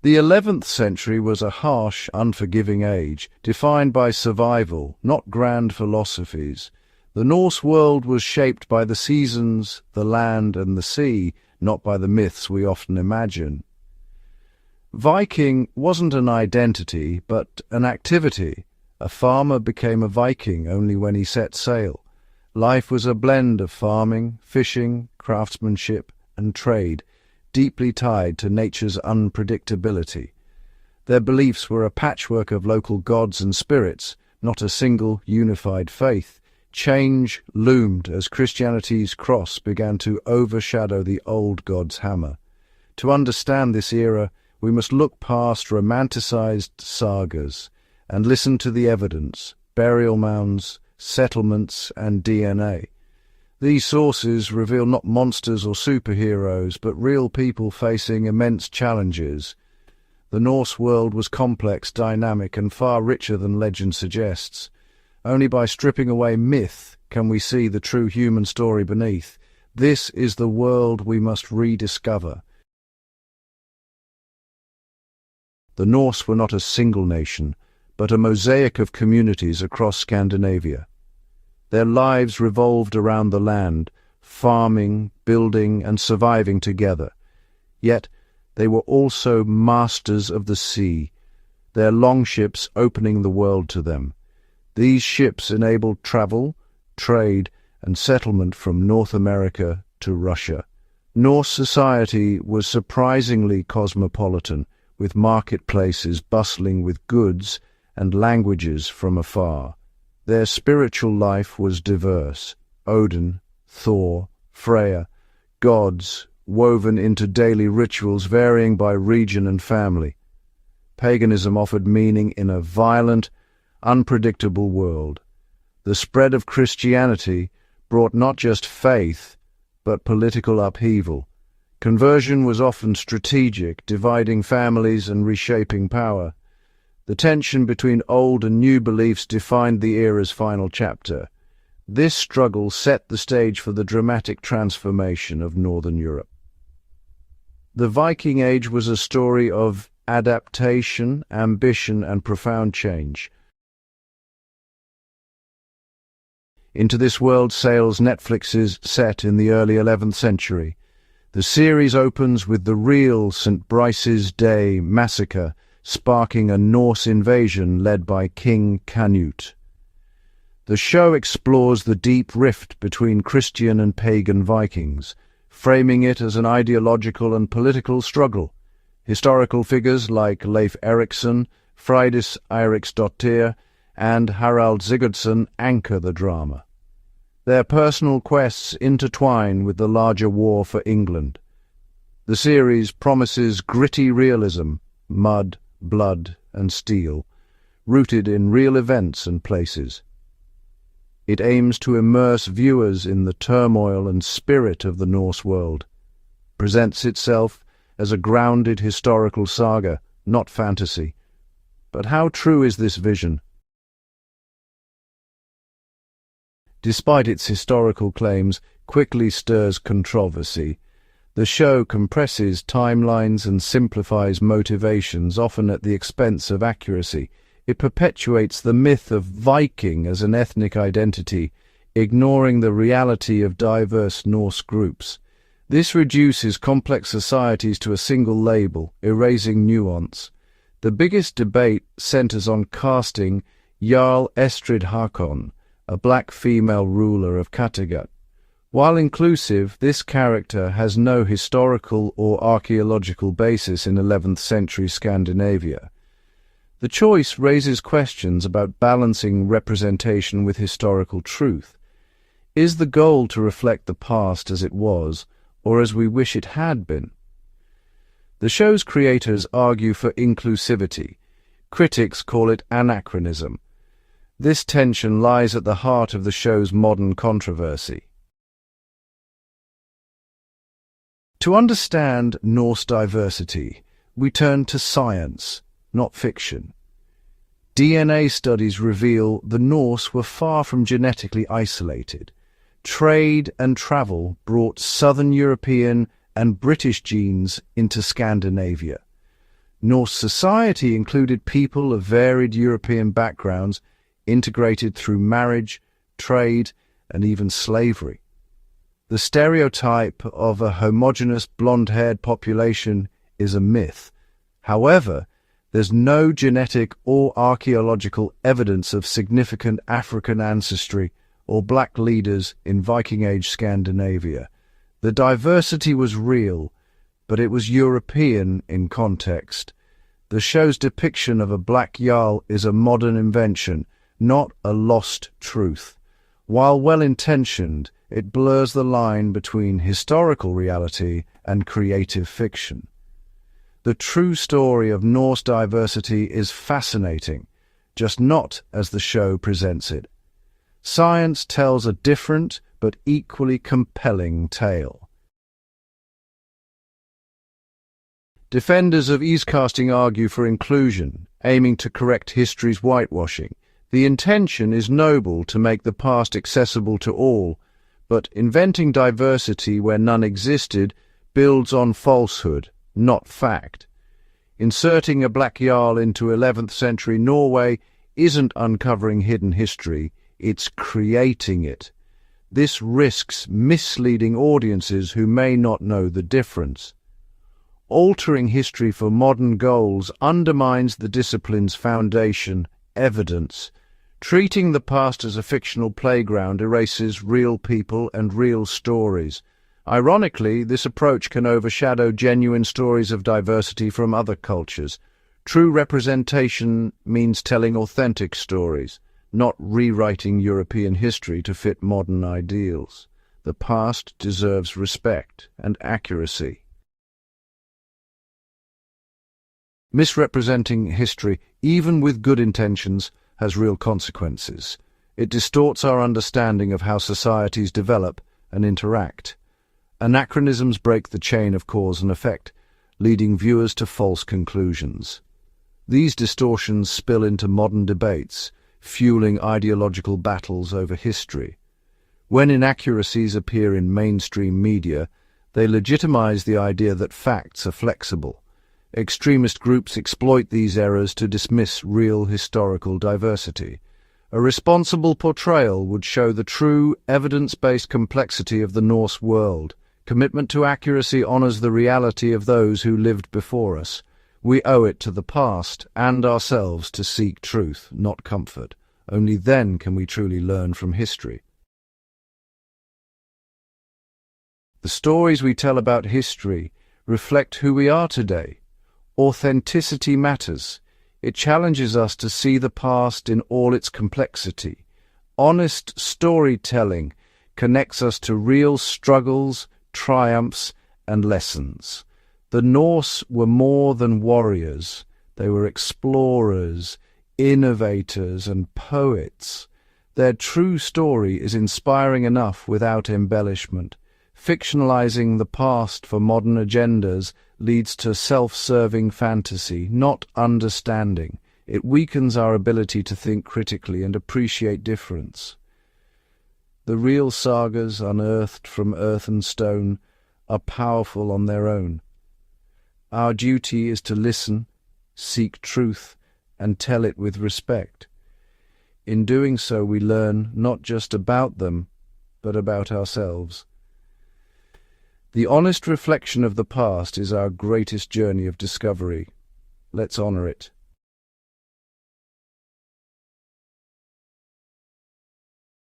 The 11th century was a harsh, unforgiving age, defined by survival, not grand philosophies. The Norse world was shaped by the seasons, the land and the sea, not by the myths we often imagine. Viking wasn't an identity, but an activity. A farmer became a Viking only when he set sail. Life was a blend of farming, fishing, craftsmanship, and trade, deeply tied to nature's unpredictability. Their beliefs were a patchwork of local gods and spirits, not a single unified faith. Change loomed as Christianity's cross began to overshadow the old god's hammer. To understand this era, we must look past romanticized sagas and listen to the evidence, burial mounds, settlements, and DNA. These sources reveal not monsters or superheroes, but real people facing immense challenges. The Norse world was complex, dynamic, and far richer than legend suggests. Only by stripping away myth can we see the true human story beneath. This is the world we must rediscover. The Norse were not a single nation, but a mosaic of communities across Scandinavia. Their lives revolved around the land, farming, building, and surviving together. Yet they were also masters of the sea, their longships opening the world to them. These ships enabled travel, trade, and settlement from North America to Russia. Norse society was surprisingly cosmopolitan, with marketplaces bustling with goods and languages from afar. Their spiritual life was diverse. Odin, Thor, Freya, gods woven into daily rituals varying by region and family. Paganism offered meaning in a violent, unpredictable world. The spread of Christianity brought not just faith, but political upheaval. Conversion was often strategic, dividing families and reshaping power. The tension between old and new beliefs defined the era's final chapter. This struggle set the stage for the dramatic transformation of Northern Europe. The Viking Age was a story of adaptation, ambition, and profound change. Into this world sails Netflix's set in the early 11th century. The series opens with the real St. Brice's Day massacre, sparking a Norse invasion led by King Canute. The show explores the deep rift between Christian and pagan Vikings, framing it as an ideological and political struggle. Historical figures like Leif Erikson, Freydis Eiriksdottir, and Harald Sigurdsson anchor the drama. Their personal quests intertwine with the larger war for England. The series promises gritty realism, mud, blood, and steel, rooted in real events and places. It aims to immerse viewers in the turmoil and spirit of the Norse world, presents itself as a grounded historical saga, not fantasy. But how true is this vision? Despite its historical claims, quickly stirs controversy. The show compresses timelines and simplifies motivations, often at the expense of accuracy. It perpetuates the myth of Viking as an ethnic identity, ignoring the reality of diverse Norse groups. This reduces complex societies to a single label, erasing nuance. The biggest debate centers on casting Jarl Estrid Hakon, a black female ruler of Kattegat. While inclusive, this character has no historical or archaeological basis in 11th century Scandinavia. The choice raises questions about balancing representation with historical truth. Is the goal to reflect the past as it was, or as we wish it had been? The show's creators argue for inclusivity. Critics call it anachronism. This tension lies at the heart of the show's modern controversy. To understand Norse diversity, we turn to science, not fiction. DNA studies reveal the Norse were far from genetically isolated. Trade and travel brought Southern European and British genes into Scandinavia. Norse society included people of varied European backgrounds, integrated through marriage, trade, and even slavery. The stereotype of a homogeneous blonde-haired population is a myth. However, there's no genetic or archaeological evidence of significant African ancestry or black leaders in Viking Age Scandinavia. The diversity was real, but it was European in context. The show's depiction of a black Jarl is a modern invention, not a lost truth. While well-intentioned, it blurs the line between historical reality and creative fiction. The true story of Norse diversity is fascinating, just not as the show presents it. Science tells a different but equally compelling tale. Defenders of easecasting argue for inclusion, aiming to correct history's whitewashing. The intention is noble to make the past accessible to all, but inventing diversity where none existed builds on falsehood, not fact. Inserting a black Jarl into 11th century Norway isn't uncovering hidden history, it's creating it. This risks misleading audiences who may not know the difference. Altering history for modern goals undermines the discipline's foundation, evidence. Treating the past as a fictional playground erases real people and real stories. Ironically, this approach can overshadow genuine stories of diversity from other cultures. True representation means telling authentic stories, not rewriting European history to fit modern ideals. The past deserves respect and accuracy. Misrepresenting history, even with good intentions, has real consequences. It distorts our understanding of how societies develop and interact. Anachronisms break the chain of cause and effect, leading viewers to false conclusions. These distortions spill into modern debates, fueling ideological battles over history. When inaccuracies appear in mainstream media, they legitimize the idea that facts are flexible. Extremist groups exploit these errors to dismiss real historical diversity. A responsible portrayal would show the true, evidence-based complexity of the Norse world. Commitment to accuracy honors the reality of those who lived before us. We owe it to the past and ourselves to seek truth, not comfort. Only then can we truly learn from history. The stories we tell about history reflect who we are today. Authenticity matters. It challenges us to see the past in all its complexity. Honest storytelling connects us to real struggles, triumphs, and lessons. The Norse were more than warriors. They were explorers, innovators, and poets. Their true story is inspiring enough without embellishment. Fictionalizing the past for modern agendas leads to self-serving fantasy, not understanding. It weakens our ability to think critically and appreciate difference. The real sagas unearthed from earth and stone are powerful on their own. Our duty is to listen, seek truth, and tell it with respect. In doing so, we learn not just about them, but about ourselves. The honest reflection of the past is our greatest journey of discovery. Let's honor it.